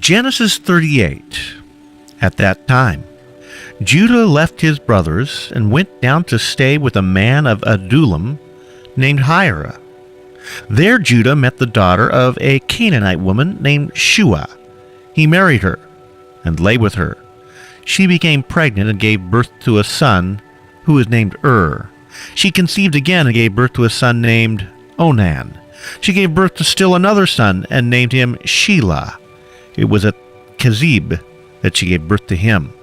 Genesis 38. At that time, Judah left his brothers and went down to stay with a man of Adullam named Hira. There Judah met the daughter of a Canaanite woman named Shua. He married her and lay with her. She became pregnant and gave birth to a son who was named She conceived again and gave birth to a son named Onan. She gave birth to still another son and named him Shelah. It was at Kezib that she gave birth to him.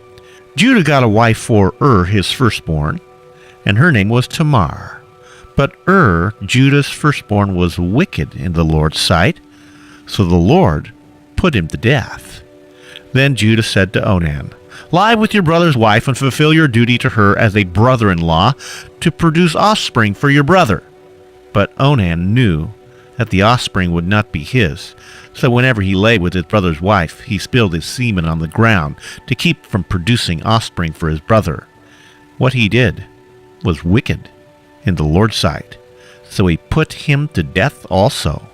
Judah got a wife for his firstborn, and her name was Tamar. But Judah's firstborn, was wicked in the Lord's sight, so the Lord put him to death. Then Judah said to Onan, "Lie with your brother's wife and fulfill your duty to her as a brother-in-law to produce offspring for your brother." But Onan knew that the offspring would not be his, so whenever he lay with his brother's wife, he spilled his semen on the ground to keep from producing offspring for his brother. What he did was wicked in the Lord's sight, so he put him to death also.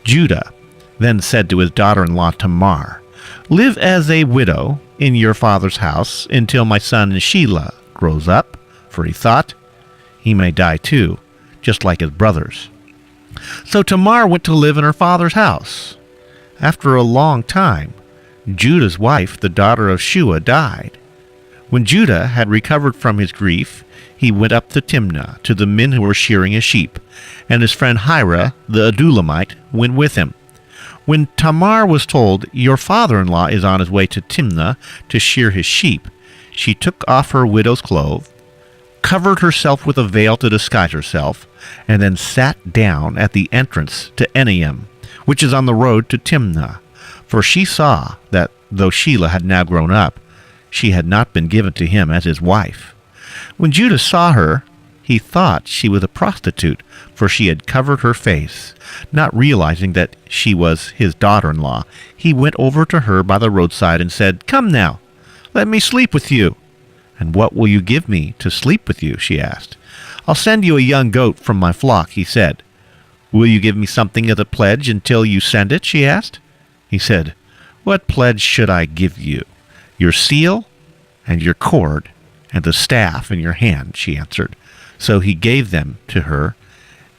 Judah then said to his daughter-in-law Tamar, "Live as a widow in your father's house until my son Shelah grows up," for he thought, "He may die too, just like his brothers." So Tamar went to live in her father's house. After a long time, Judah's wife, the daughter of Shua, died. When Judah had recovered from his grief, he went up to Timnah to the men who were shearing his sheep, and his friend Hira, the Adullamite, went with him. When Tamar was told, "Your father-in-law is on his way to Timnah to shear his sheep," she took off her widow's clothes, covered herself with a veil to disguise herself, and then sat down at the entrance to Enaim, which is on the road to Timnah, for she saw that though Shelah had now grown up, she had not been given to him as his wife. When Judah saw her, he thought she was a prostitute, for she had covered her face. Not realizing that she was his daughter-in-law, he went over to her by the roadside and said, "Come now, let me sleep with you." "And what will you give me to sleep with you?" she asked. "I'll send you a young goat from my flock," he said. "Will you give me something as a pledge until you send it?" she asked. He said, "What pledge should I give you?" "Your seal and your cord and the staff in your hand," she answered. So he gave them to her,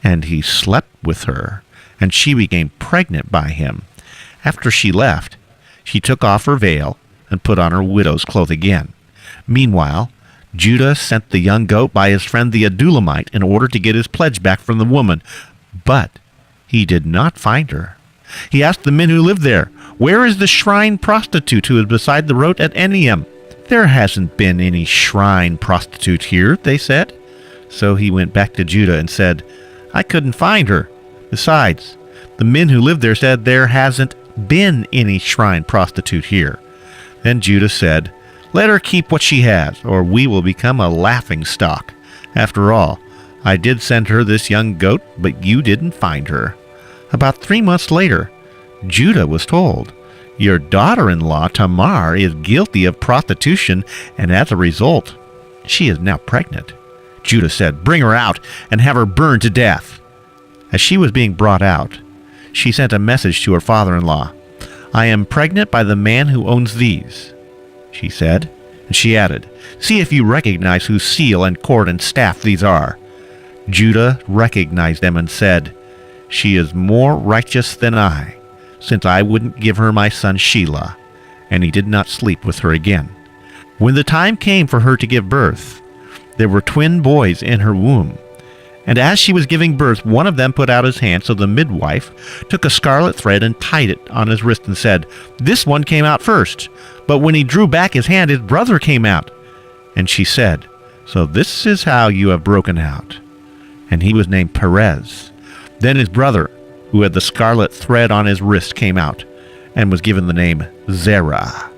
and he slept with her, and she became pregnant by him. After she left, she took off her veil and put on her widow's clothes again. Meanwhile, Judah sent the young goat by his friend the Adullamite in order to get his pledge back from the woman, but he did not find her. He asked the men who lived there, "Where is the shrine prostitute who is beside the road at Enaim?" "There hasn't been any shrine prostitute here," they said. So he went back to Judah and said, "I couldn't find her. Besides, the men who lived there said there hasn't been any shrine prostitute here." Then Judah said, "Let her keep what she has, or we will become a laughing stock. After all, I did send her this young goat, but you didn't find her." About 3 months later, Judah was told, "Your daughter-in-law Tamar is guilty of prostitution, and as a result, she is now pregnant." Judah said, "Bring her out and have her burned to death." As she was being brought out, she sent a message to her father-in-law. "I am pregnant by the man who owns these," she said, and she added, "See if you recognize whose seal and cord and staff these are." Judah recognized them and said, "She is more righteous than I, since I wouldn't give her my son Shelah," and he did not sleep with her again. When the time came for her to give birth, there were twin boys in her womb. And as she was giving birth, one of them put out his hand, so the midwife took a scarlet thread and tied it on his wrist and said, "This one came out first." But when he drew back his hand, his brother came out. And she said, "So this is how you have broken out." And he was named Perez. Then his brother, who had the scarlet thread on his wrist, came out and was given the name Zerah.